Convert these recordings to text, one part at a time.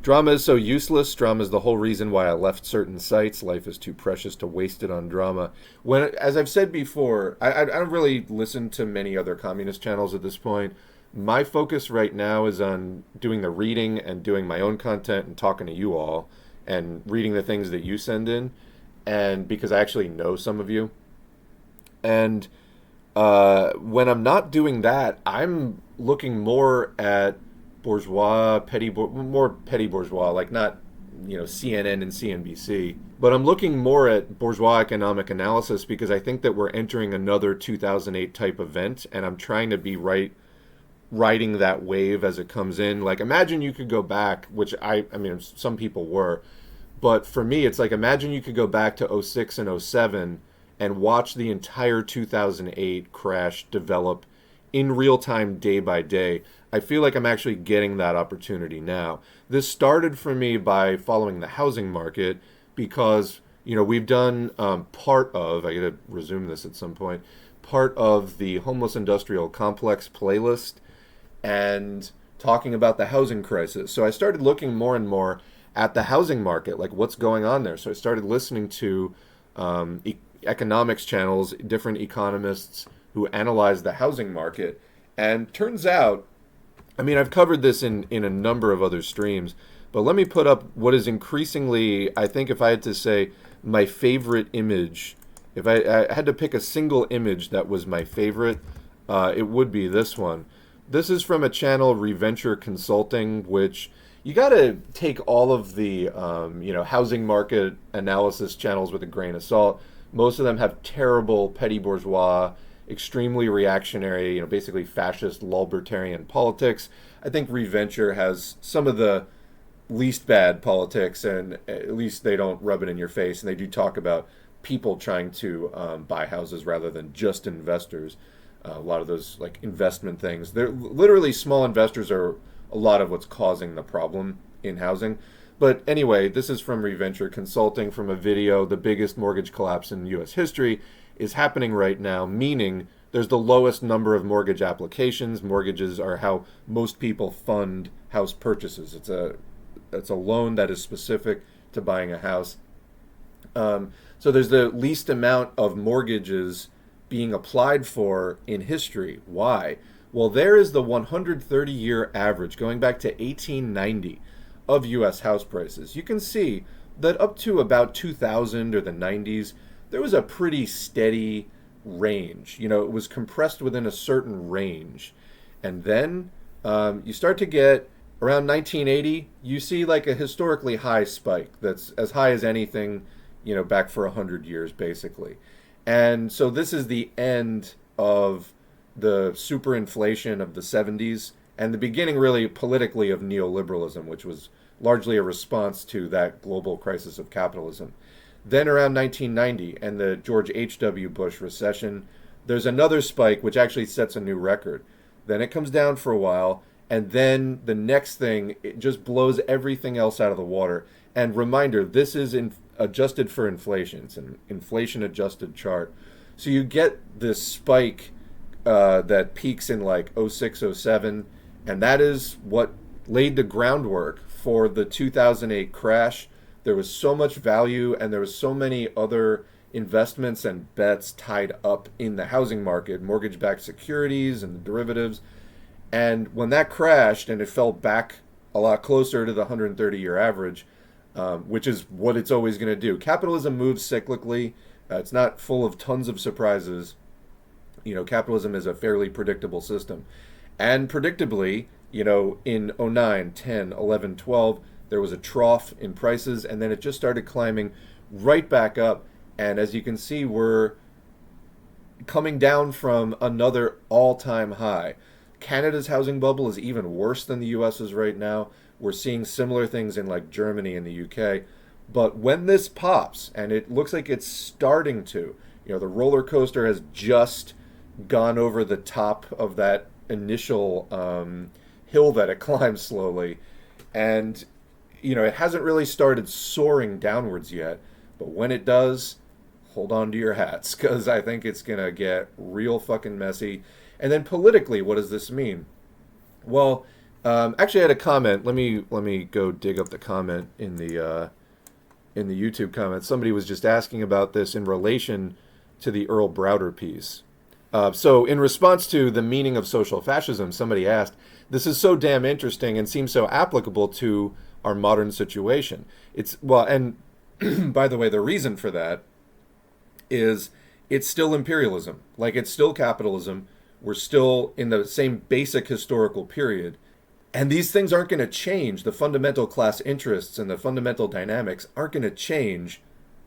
Drama is so useless. Drama is the whole reason why I left certain sites. Life is too precious to waste it on drama. As I've said before, I don't really listen to many other communist channels at this point. My focus right now is on doing the reading and doing my own content and talking to you all and reading the things that you send in. And because I actually know some of you. And when I'm not doing that, I'm looking more at bourgeois, more petty bourgeois, like not, CNN and CNBC. But I'm looking more at bourgeois economic analysis because I think that we're entering another 2008 type event, and I'm trying to be riding that wave as it comes in. Like, imagine you could go back, which I mean, some people were, but for me, it's like, imagine you could go back to '06 and '07 and watch the entire 2008 crash develop in real time, day by day. I feel like I'm actually getting that opportunity now. This started for me by following the housing market because, we've done part of, I gotta resume this at some point, part of the homeless industrial complex playlist and talking about the housing crisis. So I started looking more and more at the housing market, like what's going on there. So I started listening to economics channels, different economists who analyze the housing market. And turns out, I mean, I've covered this in a number of other streams, but let me put up what is increasingly, I think if I had to say my favorite image, if I had to pick a single image that was my favorite, it would be this one. This is from a channel, Reventure Consulting, which you got to take all of the, housing market analysis channels with a grain of salt. Most of them have terrible petty bourgeois, extremely reactionary, basically fascist, libertarian politics. I think Reventure has some of the least bad politics, and at least they don't rub it in your face, and they do talk about people trying to buy houses rather than just investors. A lot of those like investment things, they're literally small investors are a lot of what's causing the problem in housing. But anyway, this is from Reventure Consulting from a video. The biggest mortgage collapse in U.S. history is happening right now, meaning there's the lowest number of mortgage applications. Mortgages are how most people fund house purchases. It's a loan that is specific to buying a house. So there's the least amount of mortgages being applied for in history. Why? Well, there is the 130-year average going back to 1890 of U.S. house prices. You can see that up to about 2000 or the 90s, there was a pretty steady range. It was compressed within a certain range. And then you start to get around 1980, you see like a historically high spike that's as high as anything, back for 100 years, basically. And so this is the end of the superinflation of the 70s and the beginning, really, politically, of neoliberalism, which was largely a response to that global crisis of capitalism. Then around 1990 and the George H.W. Bush recession, there's another spike which actually sets a new record. Then it comes down for a while, and then the next thing, it just blows everything else out of the water. And reminder, this is adjusted for inflation. It's an inflation-adjusted chart. So you get this spike that peaks in like '06, '07, and that is what laid the groundwork for the 2008 crash. There was so much value, and there was so many other investments and bets tied up in the housing market, mortgage-backed securities and the derivatives. And when that crashed and it fell back a lot closer to the 130-year average, which is what it's always going to do. Capitalism moves cyclically. It's not full of tons of surprises. Capitalism is a fairly predictable system. And predictably, in '09, 10, 11, 12, there was a trough in prices, and then it just started climbing right back up. And as you can see, we're coming down from another all-time high. Canada's housing bubble is even worse than the US's right now. We're seeing similar things in like Germany and the UK. But when this pops, and it looks like it's starting to, the roller coaster has just gone over the top of that initial hill that it climbs slowly. And, it hasn't really started soaring downwards yet. But when it does, hold on to your hats, because I think it's going to get real fucking messy. And then politically, what does this mean? Well, Actually, I had a comment. Let me go dig up the comment in the YouTube comments. Somebody was just asking about this in relation to the Earl Browder piece. So, in response to the meaning of social fascism, somebody asked, "This is so damn interesting and seems so applicable to our modern situation." It's well, and by the way, the reason for that is it's still imperialism. Like it's still capitalism. We're still in the same basic historical period. And these things aren't going to change. The fundamental class interests and the fundamental dynamics aren't going to change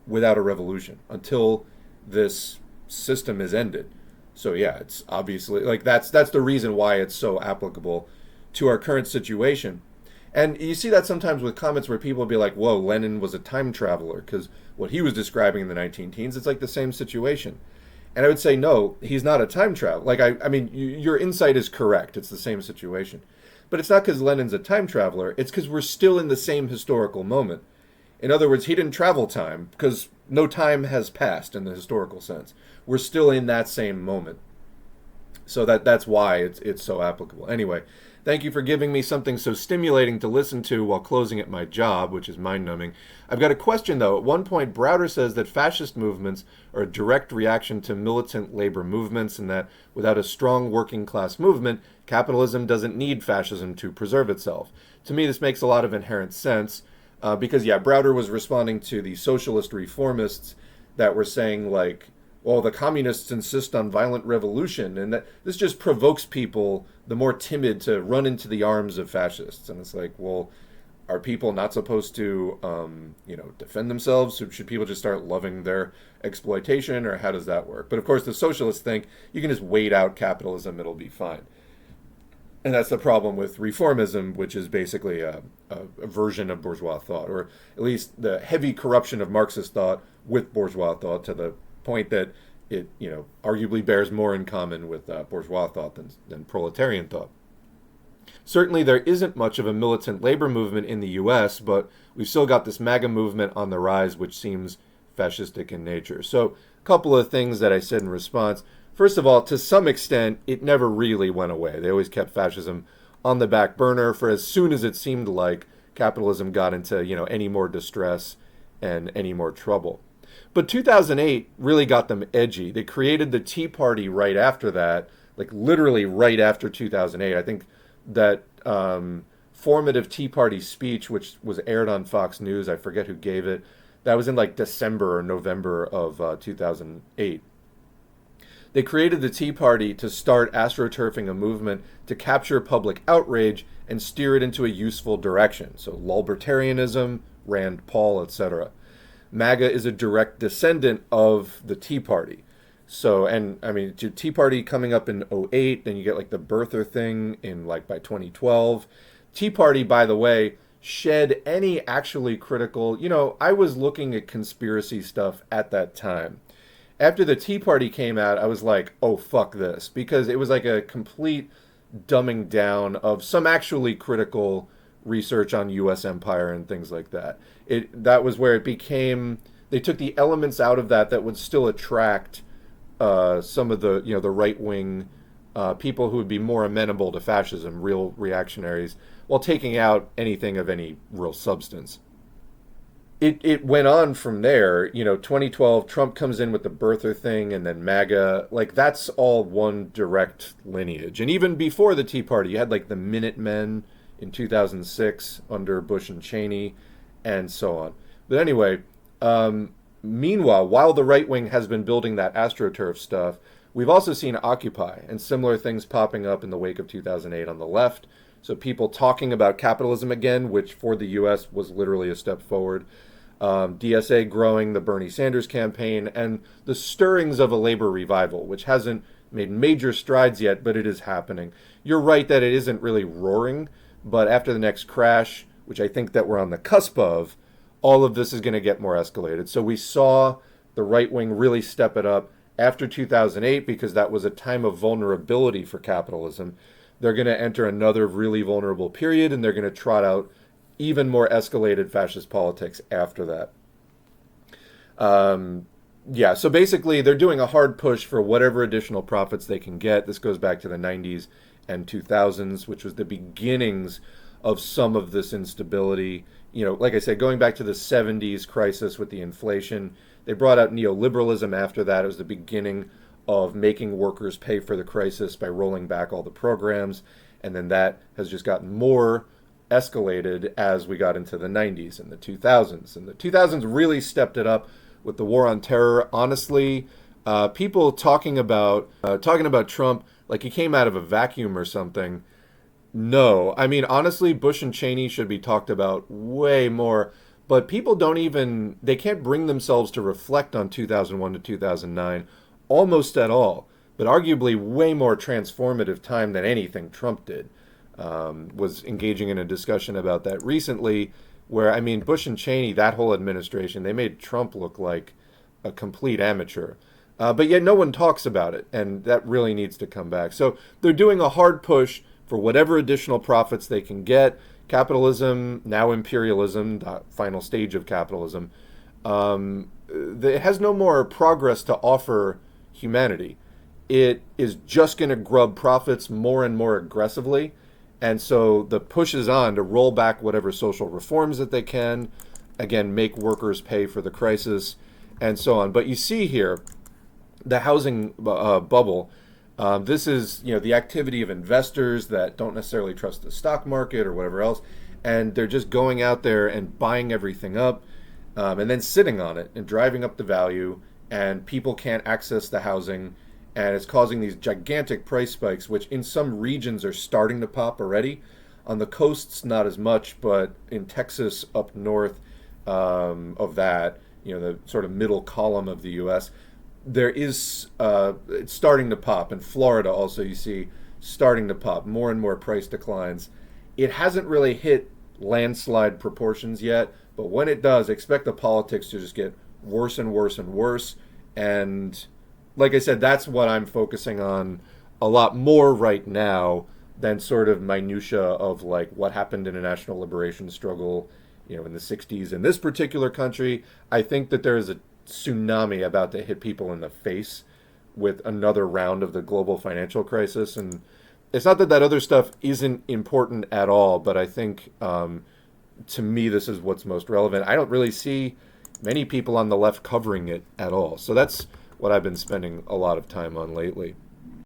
without a revolution until this system is ended. So yeah, it's obviously like that's the reason why it's so applicable to our current situation. And you see that sometimes with comments where people will be like, "Whoa, Lenin was a time traveler," because what he was describing in the 19 teens, it's like the same situation. And I would say, no, he's not a time traveler. Like, I mean, your insight is correct. It's the same situation. But it's not because Lenin's a time traveler. It's because we're still in the same historical moment. In other words, he didn't travel time because no time has passed in the historical sense. We're still in that same moment. So that's why it's so applicable. Anyway, thank you for giving me something so stimulating to listen to while closing at my job, which is mind-numbing. I've got a question, though. At one point, Browder says that fascist movements are a direct reaction to militant labor movements and that without a strong working-class movement, capitalism doesn't need fascism to preserve itself. To me, this makes a lot of inherent sense because, yeah, Browder was responding to the socialist reformists that were saying, like, well, the communists insist on violent revolution, and that this just provokes people, the more timid, to run into the arms of fascists. And it's like, well, are people not supposed to, defend themselves? Should people just start loving their exploitation, or how does that work? But of course, the socialists think you can just wait out capitalism; it'll be fine. And that's the problem with reformism, which is basically a version of bourgeois thought, or at least the heavy corruption of Marxist thought with bourgeois thought to the point that it, arguably bears more in common with bourgeois thought than proletarian thought. Certainly there isn't much of a militant labor movement in the US, but we've still got this MAGA movement on the rise, which seems fascistic in nature. So a couple of things that I said in response. First of all, to some extent, it never really went away. They always kept fascism on the back burner for as soon as it seemed like capitalism got into, any more distress and any more trouble. But 2008 really got them edgy. They created the Tea Party right after that, like literally right after 2008. I think that formative Tea Party speech, which was aired on Fox News, I forget who gave it, that was in like December or November of 2008. They created the Tea Party to start astroturfing a movement to capture public outrage and steer it into a useful direction. So Lulbertarianism, Rand Paul, etc. MAGA is a direct descendant of the Tea Party. So, and I mean, Tea Party coming up in '08, then you get like the birther thing in like by 2012. Tea Party, by the way, shed any actually critical, I was looking at conspiracy stuff at that time. After the Tea Party came out, I was like, oh, fuck this, because it was like a complete dumbing down of some actually critical research on U.S. empire and things like that. That was where it became, they took the elements out of that would still attract some of the, the right-wing people who would be more amenable to fascism, real reactionaries, while taking out anything of any real substance. It went on from there, 2012, Trump comes in with the birther thing, and then MAGA, like that's all one direct lineage. And even before the Tea Party, you had like the Minutemen in 2006 under Bush and Cheney, and so on. But anyway, meanwhile, while the right wing has been building that AstroTurf stuff, we've also seen Occupy and similar things popping up in the wake of 2008 on the left. So people talking about capitalism again, which for the U.S. was literally a step forward. DSA growing, the Bernie Sanders campaign, and the stirrings of a labor revival, which hasn't made major strides yet, but it is happening. You're right that it isn't really roaring, but after the next crash, which I think that we're on the cusp of, all of this is going to get more escalated. So we saw the right wing really step it up after 2008 because that was a time of vulnerability for capitalism. They're going to enter another really vulnerable period, and they're going to trot out even more escalated fascist politics after that. So basically they're doing a hard push for whatever additional profits they can get. This goes back to the 90s and 2000s, which was the beginnings of some of this instability. Like I said, going back to the 70s crisis with the inflation, they brought out neoliberalism after that. It was the beginning of making workers pay for the crisis by rolling back all the programs. And then that has just gotten more escalated as we got into the 90s and the 2000s. And the 2000s really stepped it up with the war on terror. Honestly, people talking about Trump like he came out of a vacuum or something. No, I mean, honestly, Bush and Cheney should be talked about way more. But people they can't bring themselves to reflect on 2001 to 2009 almost at all. But arguably way more transformative time than anything Trump did. Was engaging in a discussion about that recently where, I mean, Bush and Cheney, that whole administration, they made Trump look like a complete amateur. But yet no one talks about it, and that really needs to come back. So they're doing a hard push for whatever additional profits they can get. Capitalism, now imperialism, the final stage of capitalism, it has no more progress to offer humanity. It is just going to grub profits more and more aggressively. And so the push is on to roll back whatever social reforms that they can, again, make workers pay for the crisis, and so on. But you see here, the housing bubble, this is the activity of investors that don't necessarily trust the stock market or whatever else, and they're just going out there and buying everything up, and then sitting on it and driving up the value, and people can't access the housing. And it's causing these gigantic price spikes, which in some regions are starting to pop already. On the coasts, not as much, but in Texas up north of that, the sort of middle column of the U.S., there is, it's starting to pop. In Florida also, you see starting to pop, more and more price declines. It hasn't really hit landslide proportions yet, but when it does, expect the politics to just get worse and worse and worse. And like I said, that's what I'm focusing on a lot more right now than sort of minutia of like what happened in a national liberation struggle, in the 60s in this particular country. I think that there is a tsunami about to hit people in the face with another round of the global financial crisis. And it's not that other stuff isn't important at all, but I think to me, this is what's most relevant. I don't really see many people on the left covering it at all. So that's what I've been spending a lot of time on lately.